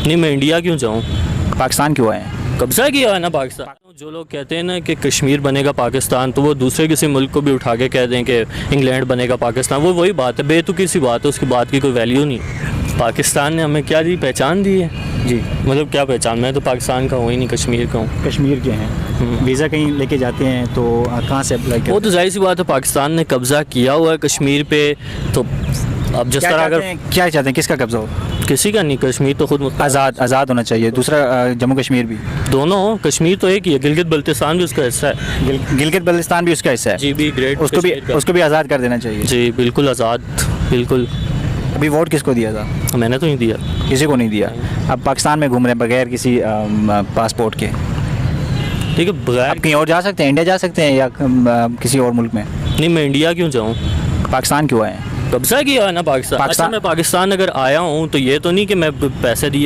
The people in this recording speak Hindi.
नहीं, मैं इंडिया क्यों जाऊँ? पाकिस्तान क्यों आए हैं? कब्जा किया है ना पाकिस्तान। जो लोग कहते हैं ना कि कश्मीर बनेगा पाकिस्तान, तो वो दूसरे किसी मुल्क को भी उठा के कह दें कि इंग्लैंड बनेगा पाकिस्तान, वो वही बात है, बेतुकी सी बात है, उसकी बात की कोई वैल्यू नहीं। पाकिस्तान ने हमें क्या दी, पहचान दी है जी, मतलब क्या पहचान, मैं तो पाकिस्तान का हूँ ही नहीं, कश्मीर का हूँ। कश्मीर के हैं। वीज़ा कहीं लेके जाते हैं तो कहाँ से अप्लाई वो करते तो जाहिर सी बात है, पाकिस्तान ने कब्जा किया हुआ है कश्मीर पे, तो अब जिस तरह अगर क्या चाहते हैं किसका कब्जा हो? किसी का नहीं, कश्मीर तो खुद आज़ाद होना चाहिए। दूसरा जम्मू कश्मीर भी, दोनों हो, कश्मीर तो एक ही है, गिलगित बल्तिस्तान भी उसका हिस्सा है। गिलगित बल्तिस्तान भी उसका हिस्सा है। जी भी ग्रेट, उसको भी आज़ाद कर देना चाहिए। जी बिल्कुल आज़ाद, बिल्कुल। अभी वोट किसको दिया था? मैंने तो नहीं दिया। किसी को नहीं दिया। अब पाकिस्तान में घूम रहे हैं बगैर किसी पासपोर्ट के। ठीक है, बगैर आप कहीं और जा सकते हैं, इंडिया जा सकते हैं या किसी और मुल्क में। नहीं, मैं इंडिया क्यों जाऊँ? पाकिस्तान क्यों आए हैं? कब्जा किया है ना पाकिस्तान। अच्छा, मैं पाकिस्तान अगर आया हूँ तो ये तो नहीं कि मैं पैसे दिए